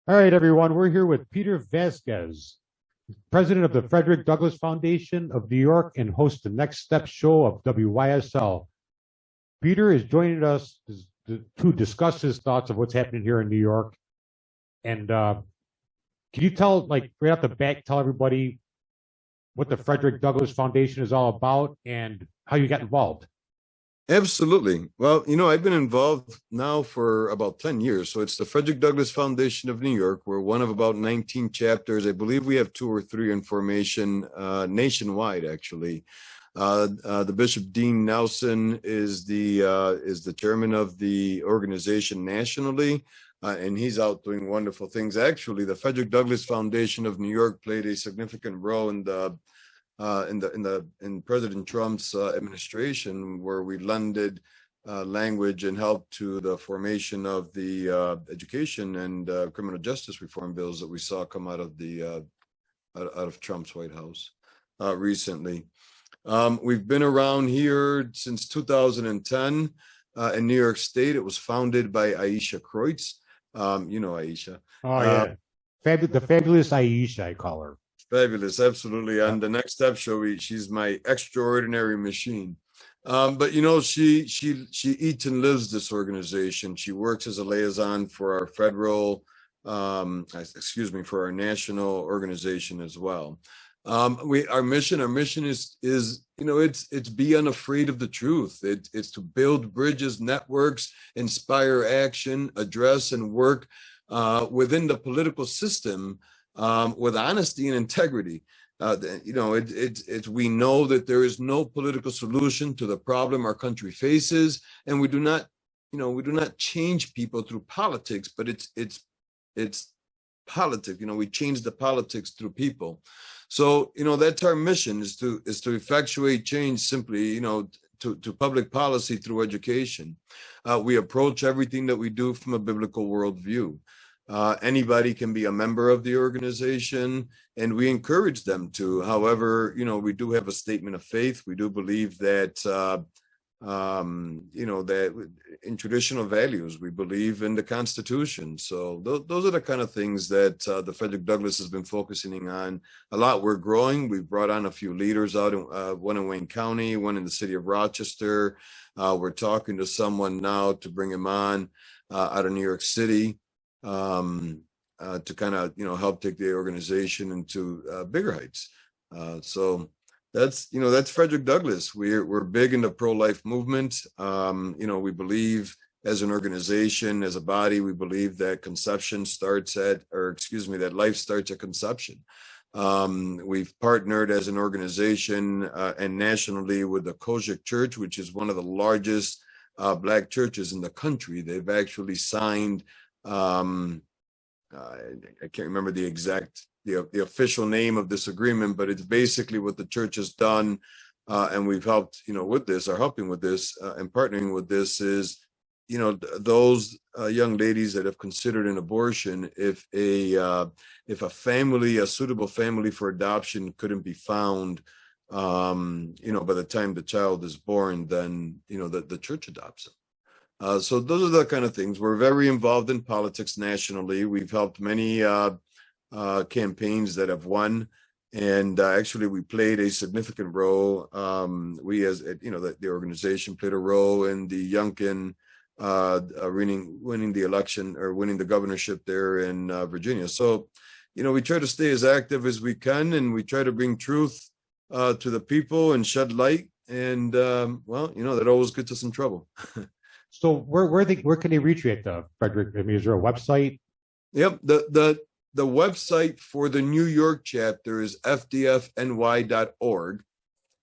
All right, everyone. We're here with Peter Vazquez, president of the Frederick Douglass Foundation of New York and host the Next Step show of WYSL. Peter is joining us to discuss his thoughts of what's happening here in New York. And can you tell, like, right off the bat, tell everybody what the Frederick Douglass Foundation is all about and how you got involved? Absolutely. Well, I've been involved now for about 10 years. So it's the Frederick Douglass Foundation of New York. We're one of about 19 chapters. I believe we have 2 or 3 in formation nationwide, actually. The Bishop Dean Nelson is the chairman of the organization nationally, and he's out doing wonderful things. Actually, the Frederick Douglass Foundation of New York played a significant role in President Trump's administration, where we lended language and help to the formation of the education and criminal justice reform bills that we saw come out of Trump's White House recently. We've been around here since 2010 in New York State. It was founded by Aisha Kreutz. Aisha. Oh, yeah. The fabulous Aisha, I call her. Fabulous, absolutely. On the Next Step show, she's my extraordinary machine. But she eats and lives this organization. She works as a liaison for our federal, for our national organization as well. Our mission is it's be unafraid of the truth. It's to build bridges, networks, inspire action, address and work within the political system. With honesty and integrity. We know that there is no political solution to the problem our country faces, and we do not change people through politics, but it's politics. We change the politics through people. So that's our mission, is to effectuate change simply to public policy through education. We approach everything that we do from a biblical worldview. Anybody can be a member of the organization, and we encourage them to. However, we do have a statement of faith. We do believe that, that in traditional values, we believe in the Constitution. So those are the kind of things that the Frederick Douglass has been focusing on a lot. We're growing. We've brought on a few leaders out, one in Wayne County, one in the city of Rochester. We're talking to someone now to bring him on out of New York City. To kind of help take the organization into bigger heights. So that's Frederick Douglass. We're big in the pro-life movement. We believe as an organization, as a body, we believe that that life starts at conception. We've partnered as an organization and nationally with the Kojic Church, which is one of the largest Black churches in the country. They've actually signed I can't remember the official name of this agreement, but it's basically what the church has done, and we've helped with this, or helping with this, and partnering with this is those young ladies that have considered an abortion, if a suitable family for adoption couldn't be found by the time the child is born, then the church adopts them. So those are the kind of things. We're very involved in politics nationally. We've helped many campaigns that have won, and actually we played a significant role. We, as the organization, played a role in the Youngkin winning the election, or winning the governorship there in Virginia. So we try to stay as active as we can, and we try to bring truth to the people and shed light. And that always gets us in trouble. So where can they reach you at the Frederick? I mean, is there a website? Yep. The website for the New York chapter is fdfny.org,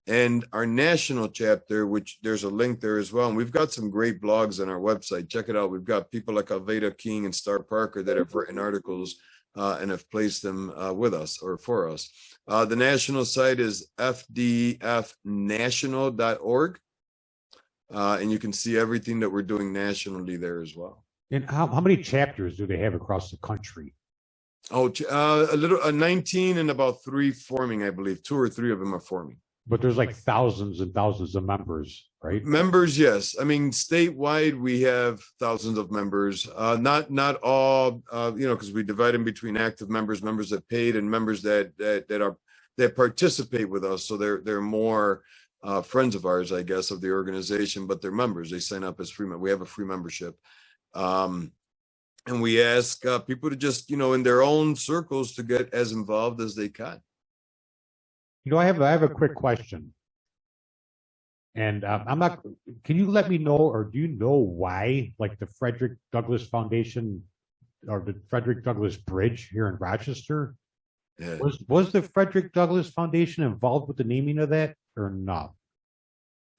and our national chapter, which there's a link there as well. And we've got some great blogs on our website. Check it out. We've got people like Alveda King and Star Parker that have written articles and have placed them with us, or for us. The national site is fdfnational.org. And you can see everything that we're doing nationally there as well. And how many chapters do they have across the country? Oh, 19 and about 3 forming, I believe. 2 or 3 of them are forming. But there's like thousands and thousands of members, right? Members, yes. I mean, statewide, we have thousands of members. Not all, because we divide them between active members, members that paid, and members that participate with us. So they're more friends of ours, I guess, of the organization, but they're members. They sign up as free. We have a free membership, and we ask people to just, in their own circles, to get as involved as they can. I have a quick question. And I'm not, can you let me know, or do you know why, like the Frederick Douglass Foundation or the Frederick Douglass Bridge here in Rochester, Yeah. was the Frederick Douglass Foundation involved with the naming of that or not?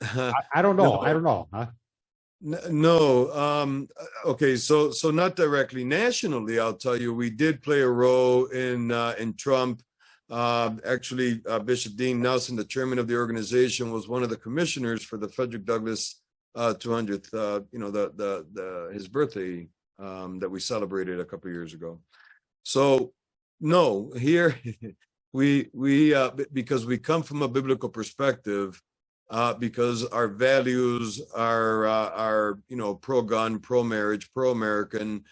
I don't know. No. I don't know. Huh? No. Okay. So not directly. Nationally, I'll tell you, we did play a role in Trump. Actually, Bishop Dean Nelson, the chairman of the organization, was one of the commissioners for the Frederick Douglass 200th, his birthday that we celebrated a couple of years ago. So no, here we because we come from a biblical perspective, because our values are pro-gun, pro-marriage, pro-American,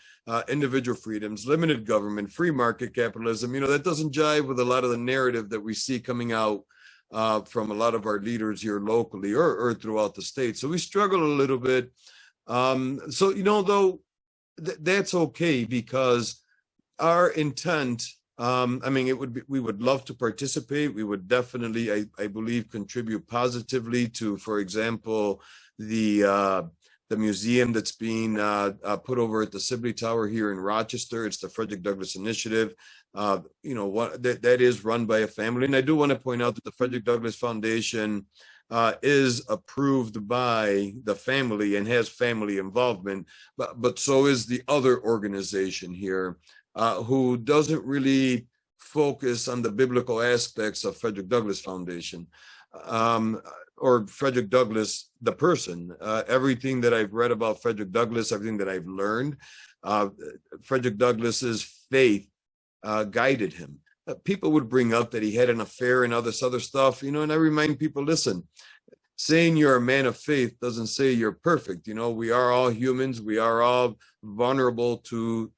individual freedoms, limited government, free market capitalism. That doesn't jive with a lot of the narrative that we see coming out from a lot of our leaders here locally or throughout the state. So we struggle a little bit. Though that's okay, because our intent, we would love to participate. We would definitely, I believe, contribute positively to, for example, the museum that's being put over at the Sibley Tower here in Rochester. It's the Frederick Douglass Initiative. That is run by a family. And I do want to point out that the Frederick Douglass Foundation is approved by the family and has family involvement, but so is the other organization here, who doesn't really focus on the biblical aspects of Frederick Douglass Foundation, or Frederick Douglass, the person. Everything that I've read about Frederick Douglass, everything that I've learned, Frederick Douglass's faith guided him. People would bring up that he had an affair and all this other stuff, and I remind people, listen, saying you're a man of faith doesn't say you're perfect. We are all humans. We are all vulnerable to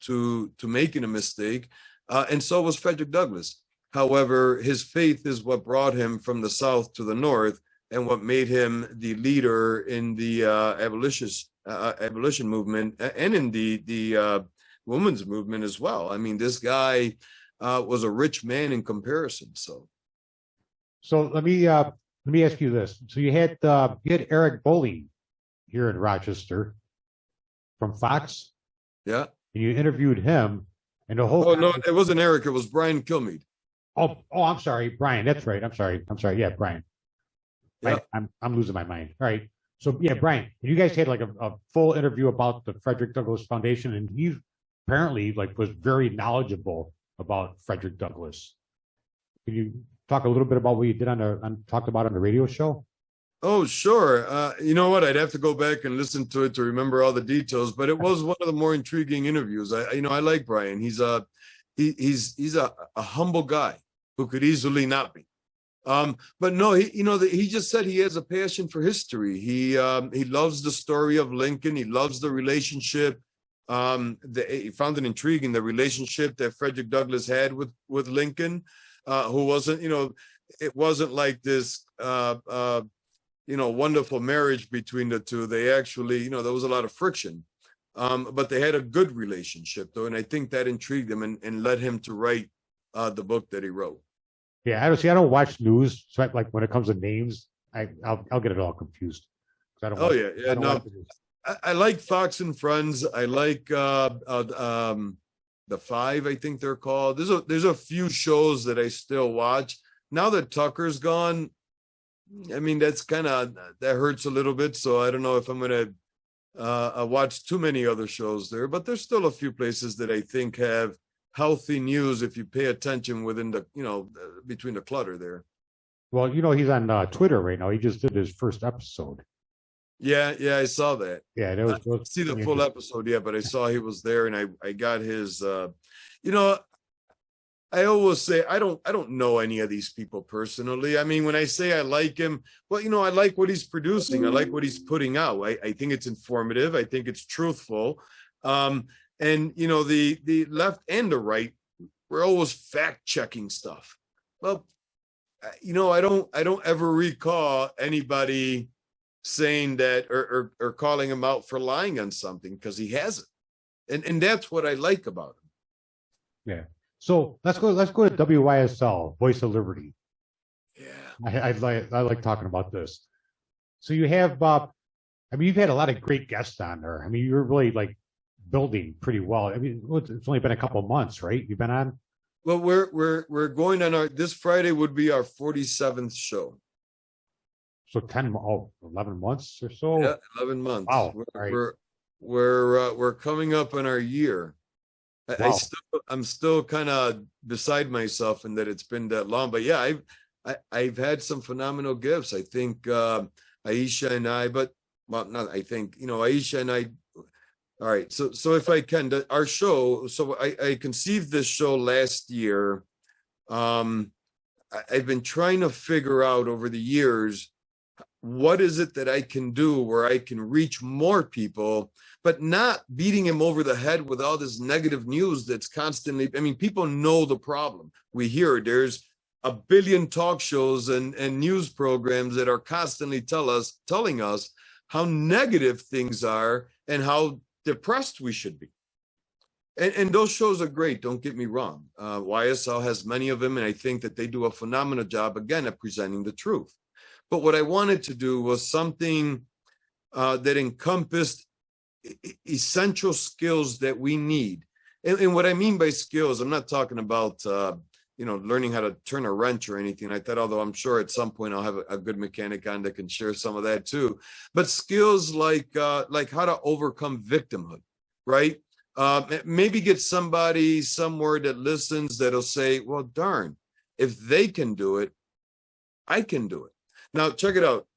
making a mistake. And so was Frederick Douglass. However, his faith is what brought him from the South to the North, and what made him the leader in the abolition movement, and in the women's movement as well. I mean, this guy was a rich man in comparison. So let me ask you this. So you had Eric Bolling here in Rochester from Fox. Yeah. And you interviewed him, and the whole. Oh no, it wasn't Eric. It was Brian Kilmeade. Oh, I'm sorry, Brian. That's right. I'm sorry. Yeah, Brian. Yeah. I'm losing my mind. All right. So yeah, Brian, you guys had like a full interview about the Frederick Douglass Foundation, and he apparently was very knowledgeable about Frederick Douglass. Can you talk a little bit about what you did talked about on the radio show? Oh, sure. You know what? I'd have to go back and listen to it to remember all the details, but it was one of the more intriguing interviews. I like Brian. He's a humble guy who could easily not be. But no, he just said he has a passion for history. He loves the story of Lincoln. He loves the relationship. He found it intriguing, the relationship that Frederick Douglass had with Lincoln, who wasn't, it wasn't like this, wonderful marriage between the two. They actually, there was a lot of friction, but they had a good relationship though. And I think that intrigued him and led him to write the book that he wrote. Yeah, I don't watch news, so like when it comes to names, I'll get it all confused. I like Fox and Friends. I like the Five, I think they're called. There's a few shows that I still watch. Now that Tucker's gone, I mean, that's that hurts a little bit. So I don't know if I'm gonna watch too many other shows there, but there's still a few places that I think have healthy news if you pay attention within the, between the clutter there. Well, he's on Twitter right now. He just did his first episode. Yeah, I saw that. Yeah, I didn't see the full episode yet, but I saw he was there, and I got his. I I always say I don't know any of these people personally. I mean, when I say I like him, well, I like what he's producing. I like what he's putting out. I think it's informative. I think it's truthful. And the left and the right, we're always fact checking stuff. Well, I don't ever recall anybody saying that or calling him out for lying on something, because he hasn't. And that's what I like about him. Yeah. So let's go to WYSL, Voice of Liberty. Yeah. I like talking about this. So you have you've had a lot of great guests on there. I mean, you're really like building pretty well. I mean, it's only been a couple of months, right? You've been on? Well, we're going on this Friday would be our 47th show. So 11 months or so? Yeah, 11 months. Wow. We're coming up on our year. Wow. I'm still kind of beside myself in that it's been that long, but yeah, I've had some phenomenal gifts. I think Aisha and I, Aisha and I. All right, so if I can, our show. So I conceived this show last year. I've been trying to figure out over the years, what is it that I can do where I can reach more people, but not beating him over the head with all this negative news that's constantly. I mean, people know the problem. We hear there's a billion talk shows and news programs that are constantly telling us how negative things are and how depressed we should be. And those shows are great, don't get me wrong. YSL has many of them, and I think that they do a phenomenal job, again, at presenting the truth. But what I wanted to do was something that encompassed essential skills that we need. And what I mean by skills, I'm not talking about learning how to turn a wrench or anything like that, although I'm sure at some point I'll have a good mechanic on that can share some of that too. But skills like how to overcome victimhood, right? Maybe get somebody somewhere that listens that'll say, well, darn, if they can do it, I can do it. Now, check it out.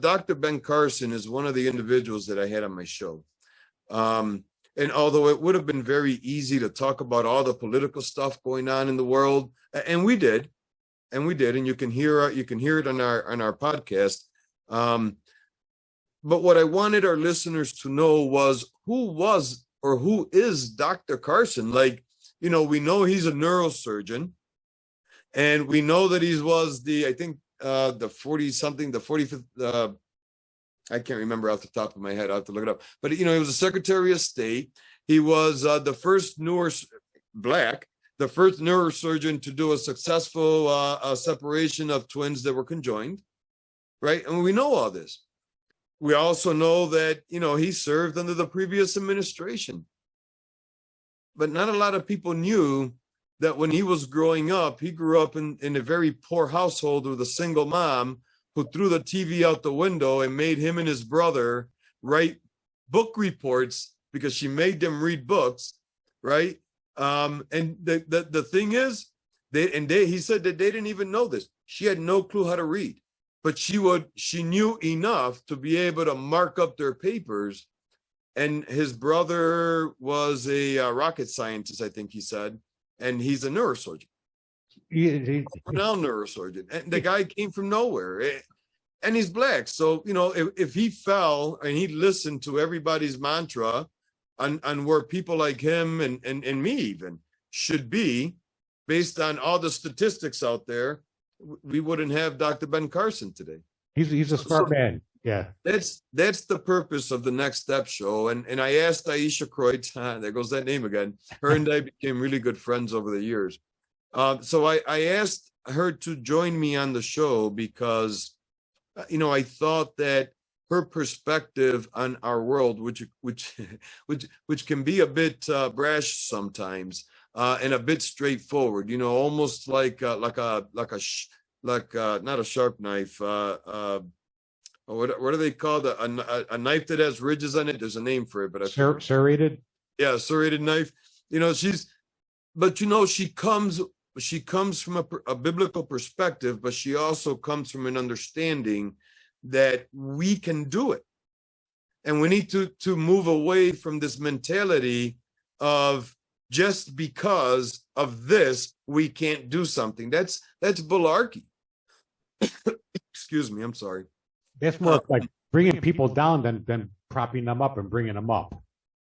Dr. Ben Carson is one of the individuals that I had on my show. And although it would have been very easy to talk about all the political stuff going on in the world, and we did, and you can hear it on our podcast. But what I wanted our listeners to know was who is Dr. Carson? Like, we know he's a neurosurgeon, and we know that he was the 45th. I can't remember off the top of my head. I have to look it up. But he was a Secretary of State. He was the first neurosurgeon to do a successful separation of twins that were conjoined, right? And we know all this. We also know that he served under the previous administration. But not a lot of people knew that when he was growing up, he grew up in a very poor household with a single mom who threw the TV out the window and made him and his brother write book reports because she made them read books, right? And the thing is, he said that they didn't even know this. She had no clue how to read, but she knew enough to be able to mark up their papers. And his brother was a rocket scientist, I think he said, and he's a neurosurgeon. Renowned neurosurgeon, and the guy came from nowhere, and he's black. So if he fell and he listened to everybody's mantra on where people like him and me even should be, based on all the statistics out there, we wouldn't have Dr. Ben Carson today. He's a smart man. Yeah, that's the purpose of the Next Step show. And I asked Aisha Kreutz, there goes that name again. Her and I became really good friends over the years. So I asked her to join me on the show because, I thought that her perspective on our world, which can be a bit brash sometimes, and a bit straightforward, almost like not a sharp knife. What are they called? A knife that has ridges on it. There's a name for it, but serrated. Yeah, serrated knife. She comes from a biblical perspective, but she also comes from an understanding that we can do it. And we need to move away from this mentality of just because of this, we can't do something. That's bularchy. Excuse me, I'm sorry. That's more like bringing people down than propping them up and bringing them up.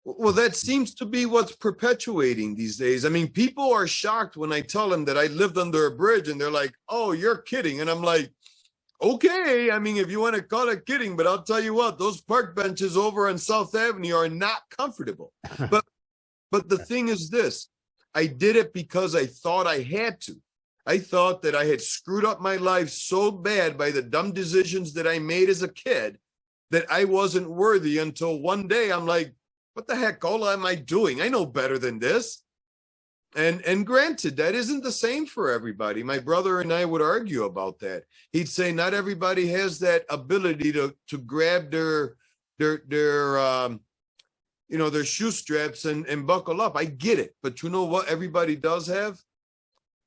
Well, that seems to be what's perpetuating these days. I mean, people are shocked when I tell them that I lived under a bridge, and they're like, "Oh, you're kidding." And I'm like, okay, I mean, if you want to call it kidding, but I'll tell you what, those park benches over on South Avenue are not comfortable. But the thing is this, I did it because I thought I had to. I thought that I had screwed up my life so bad by the dumb decisions that I made as a kid that I wasn't worthy, until one day I'm like, what the heck all am I doing? I know better than this. And granted, that isn't the same for everybody. My brother and I would argue about that. He'd say not everybody has that ability to grab their shoe straps and buckle up. I get it. But you know what everybody does have?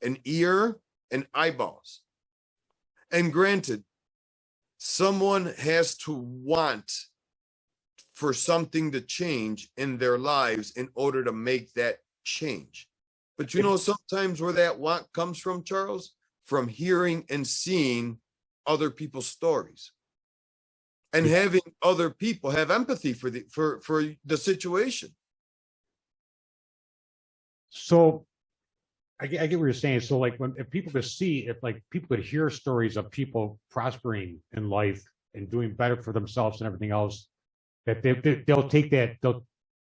An ear and eyeballs. And granted, someone has to want for something to change in their lives in order to make that change. But you know, sometimes where that want comes from, Charles, from hearing and seeing other people's stories and having other people have empathy for the situation. So I get what you're saying. So like if people could see, if like people could hear stories of people prospering in life and doing better for themselves and everything else, that they'll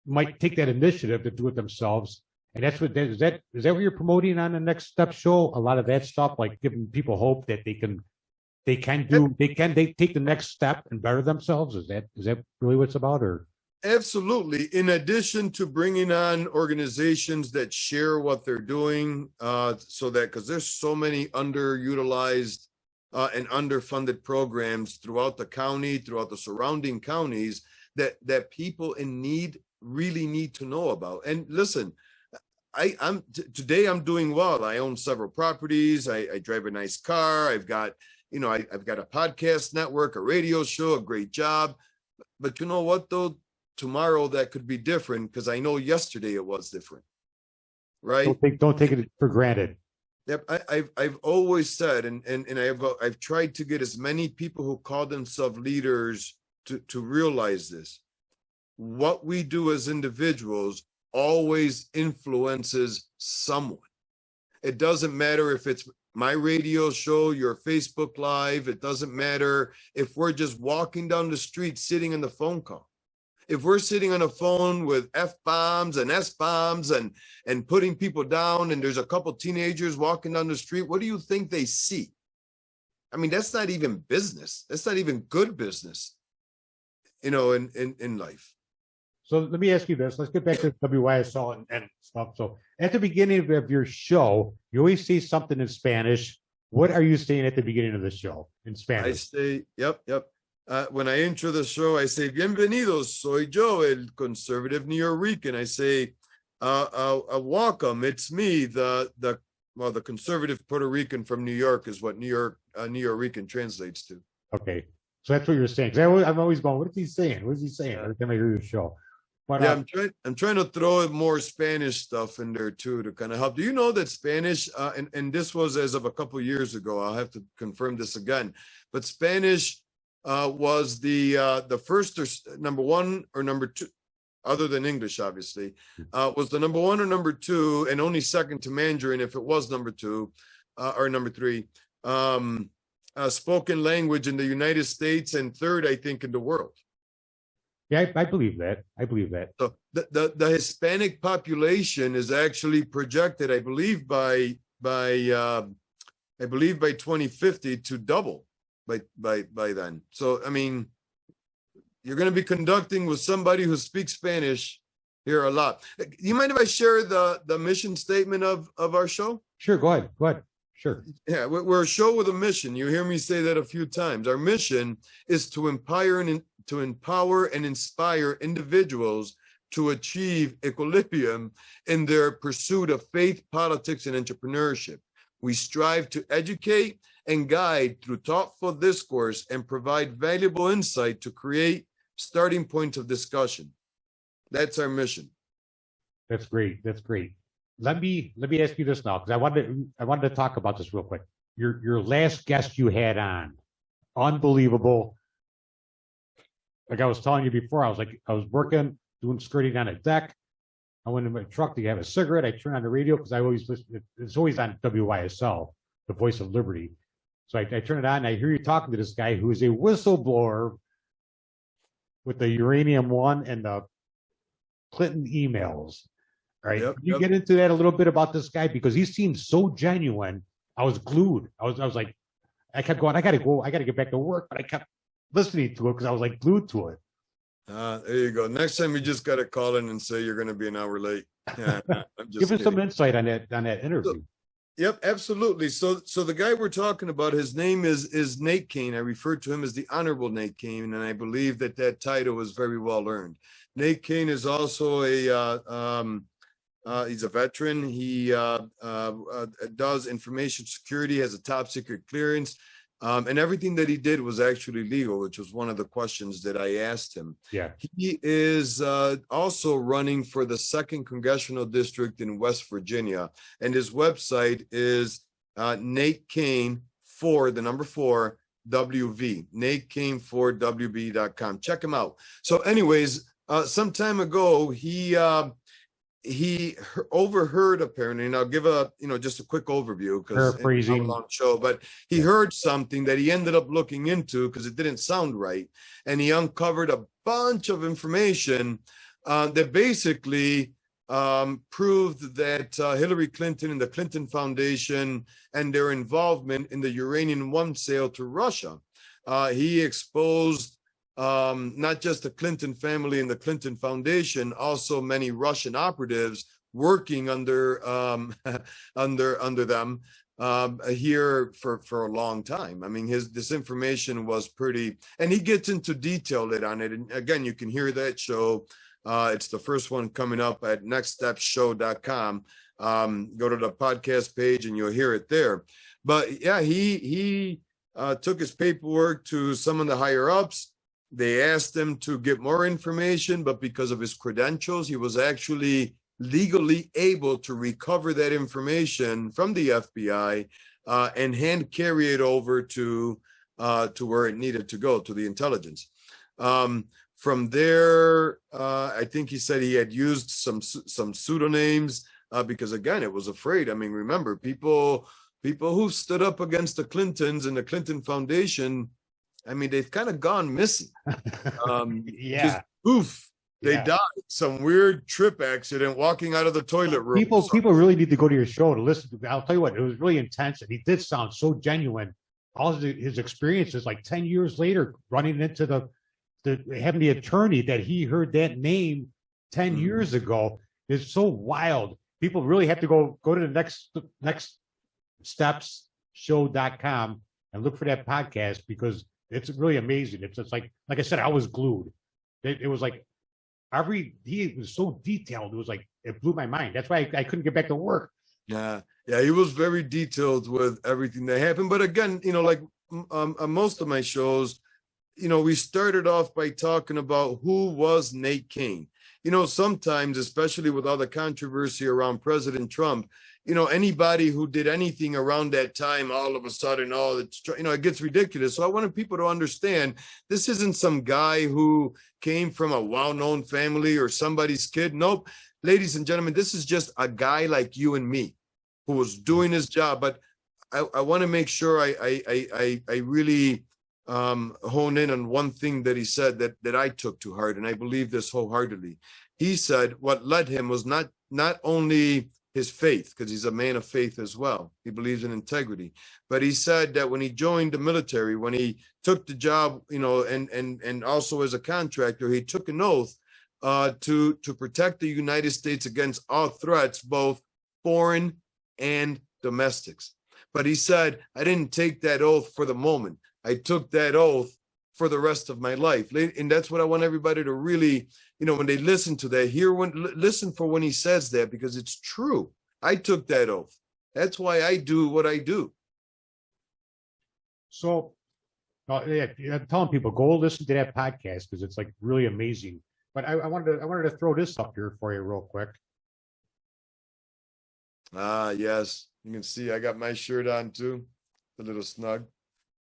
might take that initiative to do it themselves. And that's what is that what you're promoting on the Next Step show? A lot of that stuff, like giving people hope that they take the next step and better themselves. Is that really what it's about? Or absolutely. In addition to bringing on organizations that share what they're doing, so that, because there's so many underutilized and underfunded programs throughout the county, throughout the surrounding counties, that people in need really need to know about. And listen, today I'm doing well. I own several properties. I drive a nice car. I've got a podcast network, a radio show, a great job. But you know what though? Tomorrow that could be different, because I know yesterday it was different. Right? Don't take it for granted. Yep. I've always said, and I've tried to get as many people who call themselves leaders to realize this. What we do as individuals always influences someone. It doesn't matter if it's my radio show, your Facebook Live. It doesn't matter if we're just walking down the street sitting in the phone call. If we're sitting on a phone with F-bombs and S-bombs and putting people down, and there's a couple teenagers walking down the street, what do you think they see? I mean, that's not even business. That's not even good business, in life. So let me ask you this. Let's get back to WYSL and stuff. So at the beginning of your show, you always say something in Spanish. What are you saying at the beginning of the show in Spanish? I say, yep. When I intro the show, I say, bienvenidos, soy yo, el conservative Nuyorican. I say, welcome, it's me, the conservative Puerto Rican from New York is what Nuyorican translates to. Okay, so that's what you're saying. 'Cause I'm always going, what is he saying? What is he saying? Every time I hear your show. But, yeah, I'm trying to throw more Spanish stuff in there too to kind of help. Do you know that Spanish, and this was as of a couple of years ago, I'll have to confirm this again, but Spanish was the first or number one or number two, other than English, obviously, was the number one or number two, and only second to Mandarin if it was number two or number three, spoken language in the United States, and third, I think, in the world. Yeah, I believe that. So the Hispanic population is actually projected, I believe, by 2050 to double by then. So I mean, you're going to be conducting with somebody who speaks Spanish here a lot. You mind if I share the mission statement of our show? Sure, go ahead. Sure. Yeah, we're a show with a mission. You hear me say that a few times. Our mission is to empower and inspire individuals to achieve equilibrium in their pursuit of faith, politics, and entrepreneurship. We strive to educate and guide through thoughtful discourse and provide valuable insight to create starting points of discussion. That's our mission. That's great. That's great. Let me ask you this now, because I wanted to talk about this real quick. Your last guest you had on, unbelievable. Like I was telling you before, I was working, doing skirting on a deck. I went in my truck to have a cigarette. I turned on the radio because I always listen. It's always on WYSL, the voice of liberty. So I turn it on and I hear you talking to this guy who is a whistleblower with the uranium one and the Clinton emails. Right? Yep, Can you yep. get into that a little bit about this guy, because he seemed so genuine. I was glued. I was like, I kept going. I got to get back to work, but I kept listening to it because I was like glued to it. There you go. Next time you just got to call in and say you're going to be an hour late. Yeah, I'm just Give us some kidding. insight on that interview. Yep, absolutely. So the guy we're talking about, his name is Nate Kane. I refer to him as the Honorable Nate Kane, and I believe that title was very well earned. Nate Kane is also he's a veteran. He does information security, has a top secret clearance. And everything that he did was actually legal, which was one of the questions that I asked him. Yeah. He is also running for the 2nd Congressional District in West Virginia. And his website is Nate Kane 4 WV, Nate Kane 4 WB.com. Check him out. So anyways, some time ago, he overheard, apparently, and I'll give just a quick overview because it's not a long show, but he heard something that he ended up looking into because it didn't sound right. And he uncovered a bunch of information that basically proved that Hillary Clinton and the Clinton Foundation and their involvement in the uranium one sale to Russia. He exposed not just the Clinton family and the Clinton Foundation, also many Russian operatives working under them here for a long time. I mean, this information was pretty, and he gets into detail on it. And again, you can hear that show. It's the first one coming up at nextstepshow.com. Go to the podcast page and you'll hear it there. But yeah, he took his paperwork to some of the higher ups. They asked him to get more information, but because of his credentials, he was actually legally able to recover that information from the FBI and hand carry it over to where it needed to go, to the intelligence. From there, I think he said he had used some pseudonyms because, again, it was afraid. I mean, remember, people who stood up against the Clintons and the Clinton Foundation, I mean, they've kind of gone missing. Yeah. Just poof, they died. Some weird trip accident walking out of the toilet room. People really need to go to your show to listen to. I'll tell you what, it was really intense, and he did sound so genuine. All his experiences, like 10 years later, running into the having the attorney that he heard that name 10 years ago, is so wild. People really have to go to the nextstepshow.com and look for that podcast, because it's really amazing. It's just like I said, I was glued. It was like he was so detailed. It was like, it blew my mind. That's why I couldn't get back to work. Yeah, he was very detailed with everything that happened. But again, like most of my shows, we started off by talking about who was Nate Kane. Sometimes, especially with all the controversy around President Trump, anybody who did anything around that time, all of a sudden, it gets ridiculous. So I wanted people to understand this isn't some guy who came from a well-known family or somebody's kid. Nope. Ladies and gentlemen, this is just a guy like you and me who was doing his job. But I want to make sure I really hone in on one thing that he said that I took to heart, and I believe this wholeheartedly. He said what led him was not only his faith, because he's a man of faith as well. He believes in integrity. But he said that when he joined the military, when he took the job, and also as a contractor, he took an oath to protect the United States against all threats, both foreign and domestics. But he said, I didn't take that oath for the moment. I took that oath for the rest of my life. And that's what I want everybody to really, when they listen to that, listen for when he says that, because it's true. I took that oath. That's why I do what I do. So, I'm telling people, go listen to that podcast, because it's like really amazing. But I wanted to throw this up here for you real quick. Ah, yes. You can see I got my shirt on too. A little snug.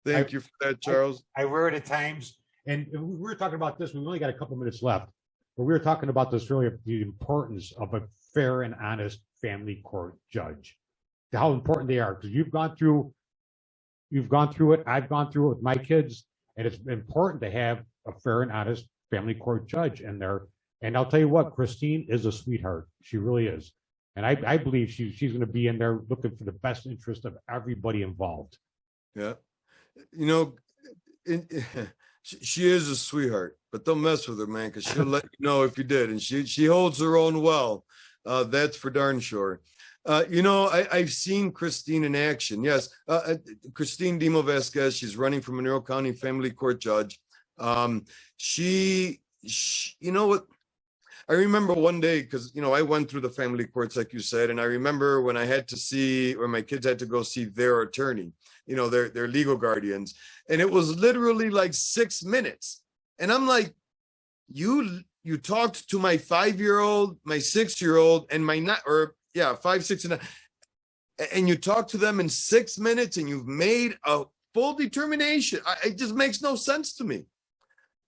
Thank you for that, Charles. I wear it at times. And we were talking about this. We've only got a couple minutes left, but we were talking about this earlier, the importance of a fair and honest family court judge, how important they are. Because you've gone through it. I've gone through it with my kids, and it's important to have a fair and honest family court judge in there. And I'll tell you what, Christine is a sweetheart. She really is. And I believe she's going to be in there looking for the best interest of everybody involved. Yeah. You know, she is a sweetheart, but don't mess with her, man, because she'll let you know if you did. And she holds her own well. That's for darn sure. You know, I've seen Christine in action. Yes. Christine Dimo Vazquez, she's running for Monroe County Family Court Judge. She, you know what? I remember one day, because, you know, I went through the family courts, like you said, and I remember when I had to see, or my kids had to go see their attorney, you know, their legal guardians, and it was literally like 6 minutes. And I'm like, you talked to my 5-year-old, my 6-year-old, and my 5, 6, and 9, and you talked to them in 6 minutes, and you've made a full determination. It just makes no sense to me.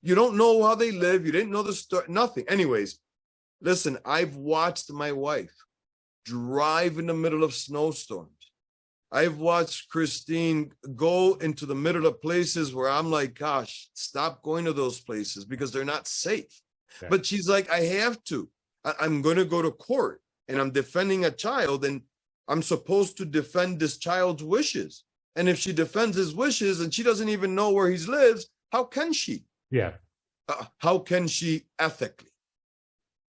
You don't know how they live. You didn't know the story, nothing. Anyways, listen, I've watched my wife drive in the middle of snowstorms. I've watched Christine go into the middle of places where I'm like, gosh, stop going to those places because they're not safe. Okay. But she's like, I have to. I'm going to go to court and I'm defending a child and I'm supposed to defend this child's wishes. And if she defends his wishes and she doesn't even know where he lives, how can she? Yeah. How can she ethically?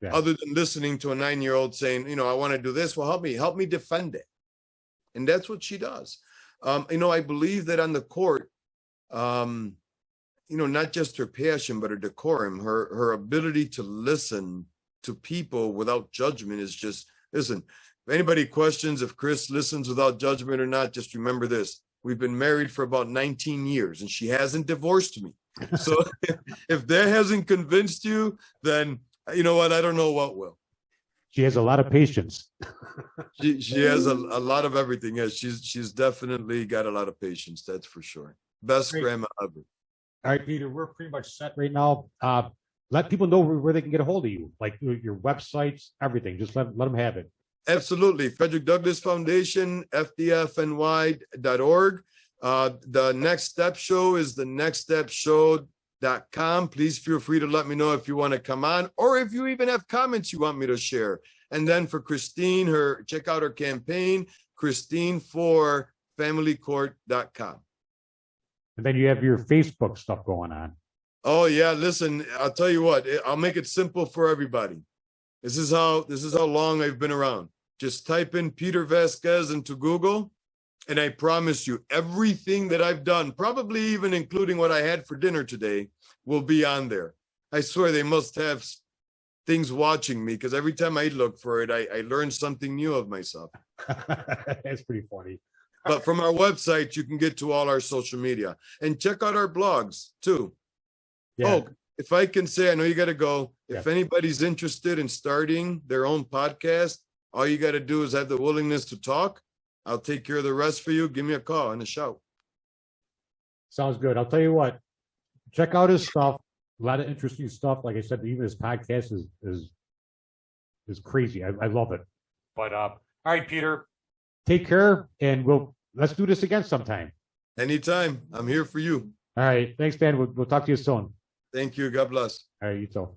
Yeah. Other than listening to a 9-year-old saying, you know, I want to do this. Well, help me defend it. And that's what she does. You know, I believe that on the court, you know, not just her passion, but her decorum, her ability to listen to people without judgment is just, listen, if anybody questions if Chris listens without judgment or not, just remember this. We've been married for about 19 years and she hasn't divorced me. So if that hasn't convinced you, then you know what? I don't know what will. She has a lot of patience. She has a lot of everything. Yes, she's definitely got a lot of patience. That's for sure. Best Great. Grandma ever. All right, Peter, we're pretty much set right now. Let people know where they can get a hold of you, like your websites, everything. Just let them have it. Absolutely. Frederick Douglass Foundation, fdfny.org. The Next Step Show is the nextstepshow.com. Please feel free to let me know if you want to come on or if you even have comments you want me to share. And then for Christine, check out her campaign, christineforfamilycourt.com. And then you have your Facebook stuff going on. Oh yeah, listen, I'll tell you what, I'll make it simple for everybody. This is how long I've been around. Just type in Peter Vazquez into Google. And I promise you, everything that I've done, probably even including what I had for dinner today, will be on there. I swear they must have things watching me because every time I look for it, I learn something new of myself. That's pretty funny. But from our website, you can get to all our social media and check out our blogs too. Yeah. Oh, if I can say, I know you got to go. If anybody's interested in starting their own podcast, all you got to do is have the willingness to talk. I'll take care of the rest for you. Give me a call and a shout. Sounds good. I'll tell you what, check out his stuff. A lot of interesting stuff. Like I said, even his podcast is crazy. I love it. But all right, Peter, take care and let's do this again sometime. Anytime. I'm here for you. All right. Thanks, Dan. We'll talk to you soon. Thank you. God bless. All right, you too.